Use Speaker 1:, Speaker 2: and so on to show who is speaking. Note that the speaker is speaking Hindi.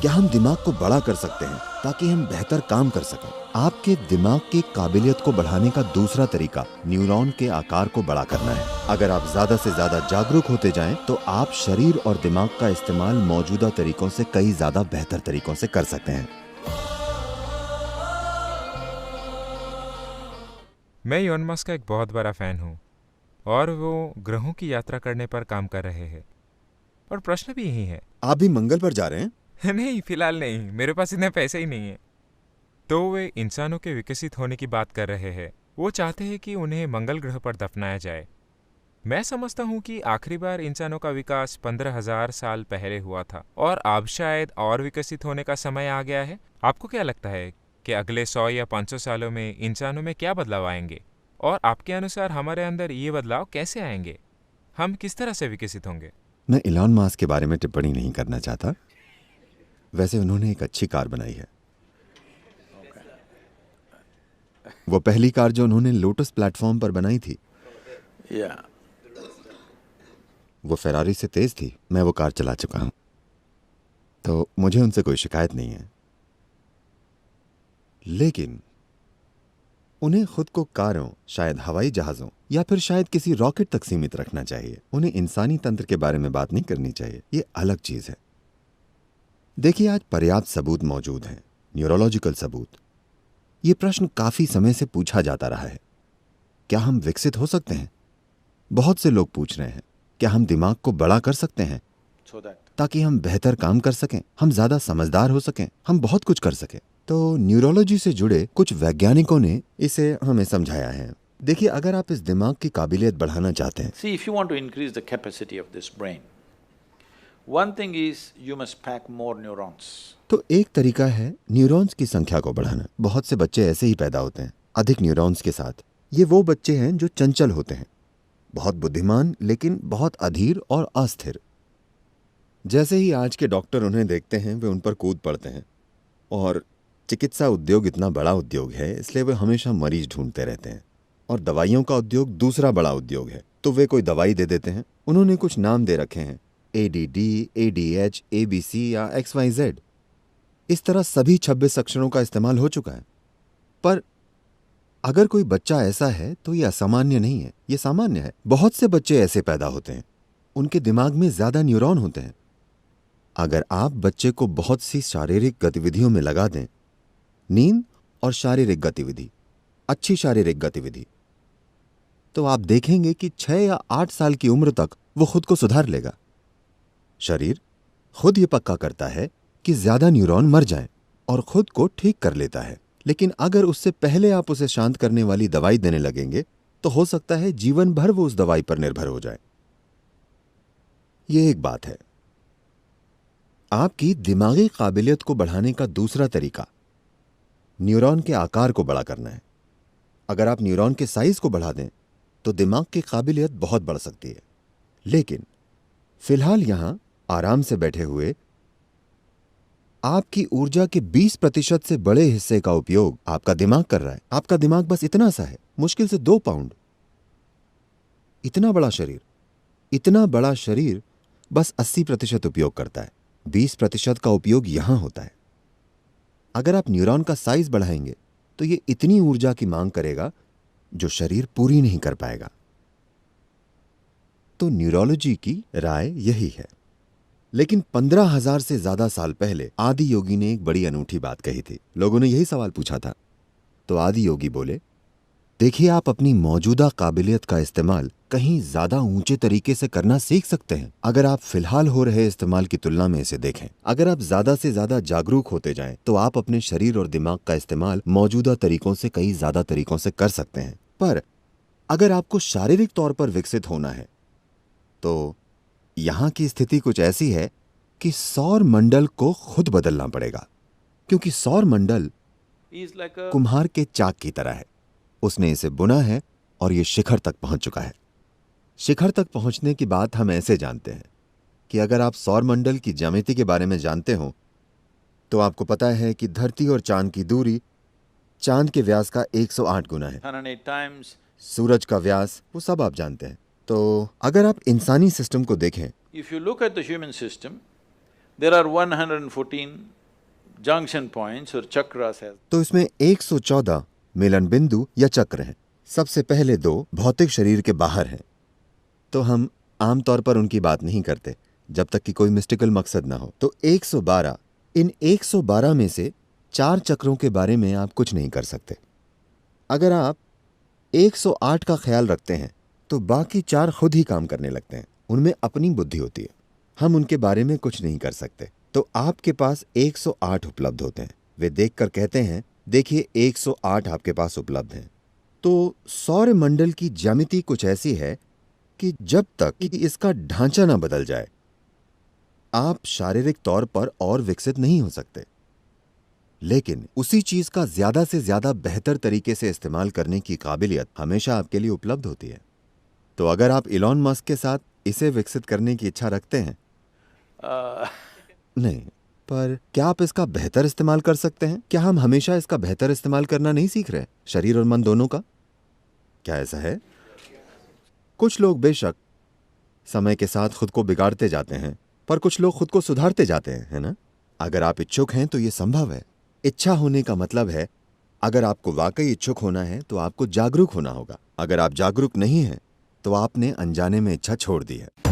Speaker 1: क्या हम दिमाग को बड़ा कर सकते हैं ताकि हम बेहतर काम कर सकें? आपके दिमाग की काबिलियत को बढ़ाने का दूसरा तरीका न्यूरॉन के आकार को बड़ा करना है। अगर आप ज्यादा से ज्यादा जागरूक होते जाएं, तो आप शरीर और दिमाग का इस्तेमाल मौजूदा तरीकों से कई ज्यादा बेहतर तरीकों से कर सकते हैं।
Speaker 2: मैं इलॉन मस्क का एक बहुत बड़ा फ़ैन हूँ और वो ग्रहों की यात्रा करने पर काम कर रहे हैं। और प्रश्न भी यही है।
Speaker 1: आप भी मंगल पर जा रहे हैं?
Speaker 2: नहीं, फिलहाल नहीं, मेरे पास इतने पैसे ही नहीं है। तो वे इंसानों के विकसित होने की बात कर रहे हैं। वो चाहते हैं कि उन्हें मंगल ग्रह पर दफनाया जाए। मैं समझता हूँ कि आखिरी बार इंसानों का विकास 15,000 साल पहले हुआ था और अब शायद और विकसित होने का समय आ गया है। आपको क्या लगता है कि अगले 100 या 500 सालों में इंसानों में क्या बदलाव आएंगे? और आपके अनुसार हमारे अंदर ये बदलाव कैसे आएंगे? हम किस तरह से विकसित होंगे?
Speaker 1: मैं इलॉन मस्क के बारे में टिप्पणी नहीं करना चाहता। वैसे उन्होंने एक अच्छी कार बनाई है। वो पहली कार जो उन्होंने लोटस प्लेटफॉर्म पर बनाई थी, वो फेरारी से तेज थी। मैं वो कार चला चुका हूं, तो मुझे उनसे कोई शिकायत नहीं है। लेकिन उन्हें खुद को कारों, शायद हवाई जहाजों या फिर शायद किसी रॉकेट तक सीमित रखना चाहिए। उन्हें इंसानी तंत्र के बारे में बात नहीं करनी चाहिए। ये अलग चीज है। देखिए, आज पर्याप्त सबूत मौजूद हैं, न्यूरोलॉजिकल सबूत। ये प्रश्न काफी समय से पूछा जाता रहा है, क्या हम विकसित हो सकते हैं? बहुत से लोग पूछ रहे हैं, क्या हम दिमाग को बड़ा कर सकते हैं ताकि हम बेहतर काम कर सकें, हम ज्यादा समझदार हो सकें, हम बहुत कुछ कर सकें। तो न्यूरोलॉजी से जुड़े कुछ वैज्ञानिकों ने इसे हमें समझाया है। देखिए, अगर आप इस दिमाग की काबिलियत बढ़ाना चाहते हैं,
Speaker 3: See, if you want to increase the capacity of this brain, one thing is you must pack more neurons.
Speaker 1: तो एक तरीका है न्यूरॉन्स की संख्या को बढ़ाना। बहुत से बच्चे ऐसे ही पैदा होते हैं, अधिक न्यूरॉन्स के साथ। ये वो बच्चे हैं जो चंचल होते हैं, बहुत बुद्धिमान लेकिन बहुत अधीर और अस्थिर। जैसे ही आज के डॉक्टर उन्हें देखते हैं, वे उन पर कूद पड़ते हैं। और चिकित्सा उद्योग इतना बड़ा उद्योग है, इसलिए वे हमेशा मरीज ढूंढते रहते हैं। और दवाइयों का उद्योग दूसरा बड़ा उद्योग है, तो वे कोई दवाई दे देते हैं। उन्होंने कुछ नाम दे रखे हैं, ADD, ADH, ABC या XYZ। इस तरह सभी 26 अक्षरों का इस्तेमाल हो चुका है। पर अगर कोई बच्चा ऐसा है तो ये असामान्य नहीं है, ये सामान्य है। बहुत से बच्चे ऐसे पैदा होते हैं, उनके दिमाग में ज्यादा न्यूरॉन होते हैं। अगर आप बच्चे को बहुत सी शारीरिक गतिविधियों में लगा दें, नींद और शारीरिक गतिविधि, अच्छी शारीरिक गतिविधि, तो आप देखेंगे कि 6 या 8 साल की उम्र तक वो खुद को सुधार लेगा। शरीर खुद ये पक्का करता है कि ज्यादा न्यूरॉन मर जाएं और खुद को ठीक कर लेता है। लेकिन अगर उससे पहले आप उसे शांत करने वाली दवाई देने लगेंगे, तो हो सकता है जीवन भर वो उस दवाई पर निर्भर हो जाए। ये एक बात है। आपकी दिमागी काबिलियत को बढ़ाने का दूसरा तरीका न्यूरॉन के आकार को बड़ा करना है। अगर आप न्यूरॉन के साइज को बढ़ा दें, तो दिमाग की काबिलियत बहुत बढ़ सकती है। लेकिन फिलहाल यहां आराम से बैठे हुए आपकी ऊर्जा के 20% से बड़े हिस्से का उपयोग आपका दिमाग कर रहा है। आपका दिमाग बस इतना सा है, मुश्किल से 2 पाउंड। इतना बड़ा शरीर बस 80% उपयोग करता है। 20% का उपयोग यहां होता है। अगर आप न्यूरॉन का साइज बढ़ाएंगे, तो ये इतनी ऊर्जा की मांग करेगा जो शरीर पूरी नहीं कर पाएगा। तो न्यूरोलॉजी की राय यही है। लेकिन 15,000 से ज्यादा साल पहले आदि योगी ने एक बड़ी अनूठी बात कही थी। लोगों ने यही सवाल पूछा था। तो आदि योगी बोले, देखिए, आप अपनी मौजूदा काबिलियत का इस्तेमाल कहीं ज्यादा ऊंचे तरीके से करना सीख सकते हैं अगर आप फिलहाल हो रहे इस्तेमाल की तुलना में इसे देखें। अगर आप ज्यादा से ज्यादा जागरूक होते जाएं, तो आप अपने शरीर और दिमाग का इस्तेमाल मौजूदा तरीकों से कई ज्यादा तरीकों से कर सकते हैं। पर अगर आपको शारीरिक तौर पर विकसित होना है, तो यहां की स्थिति कुछ ऐसी है कि सौर मंडल को खुद बदलना पड़ेगा। क्योंकि सौर मंडल कुम्हार के चाक की तरह है। उसने इसे बुना है और ये शिखर तक पहुंच चुका है। शिखर तक पहुंचने की बात हम ऐसे जानते हैं कि अगर आप सौर मंडल की ज्यामिति के बारे में जानते हो, तो आपको पता है कि धरती और चांद की दूरी चांद के व्यास का 108 गुना है।
Speaker 3: 108 times.
Speaker 1: सूरज का व्यास, वो सब आप जानते हैं। तो अगर आप इंसानी सिस्टम को देखें,
Speaker 3: If you look at the human system, There are 114 junction points or chakras as
Speaker 1: तो इसमें 114 मिलन बिंदु या चक्र हैं। सबसे पहले 2 भौतिक शरीर के बाहर हैं, तो हम आमतौर पर उनकी बात नहीं करते जब तक कि कोई मिस्टिकल मकसद ना हो। तो 112, इन 112 में से 4 चक्रों के बारे में आप कुछ नहीं कर सकते। अगर आप 108 का ख्याल रखते हैं तो बाकी 4 खुद ही काम करने लगते हैं, उनमें अपनी बुद्धि होती है, हम उनके बारे में कुछ नहीं कर सकते। तो आपके पास 108 उपलब्ध होते हैं। वे देखकर कहते हैं, देखिए 108 आपके पास उपलब्ध हैं। तो सौर मंडल की ज्यामिति कुछ ऐसी है कि जब तक कि इसका ढांचा ना बदल जाए, आप शारीरिक तौर पर और विकसित नहीं हो सकते। लेकिन उसी चीज का ज्यादा से ज्यादा बेहतर तरीके से इस्तेमाल करने की काबिलियत हमेशा आपके लिए उपलब्ध होती है। तो अगर आप इलॉन मस्क के साथ इसे विकसित करने की इच्छा रखते हैं, नहीं, पर क्या आप इसका बेहतर इस्तेमाल कर सकते हैं? क्या हम हमेशा इसका बेहतर इस्तेमाल करना नहीं सीख रहे, शरीर और मन दोनों का? क्या ऐसा है? कुछ लोग बेशक समय के साथ खुद को बिगाड़ते जाते हैं, पर कुछ लोग खुद को सुधारते जाते हैं, है ना? अगर आप इच्छुक हैं तो ये संभव है। इच्छा होने का मतलब है, अगर आपको वाकई इच्छुक होना है तो आपको जागरूक होना होगा। अगर आप जागरूक नहीं हैं तो आपने अनजाने में इच्छा छोड़ दी है।